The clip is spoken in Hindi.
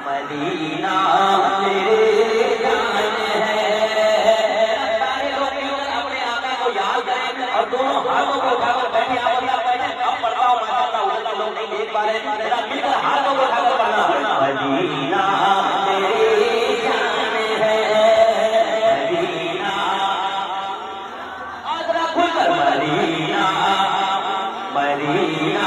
मदीना मेरे जान है। सारे लोग मिलकर अपने आका को याद करें और दोनों हाथों को उठाकर बैठे आप बैठे अब पढ़ता हूँ माशाअल्लाह उधर के लोग नहीं देख पा रहे जरा मिलकर हाथों को उठाकर पढ़ना मदीना मेरी जान है। मदीना और जरा खुलकर मदीना मदीना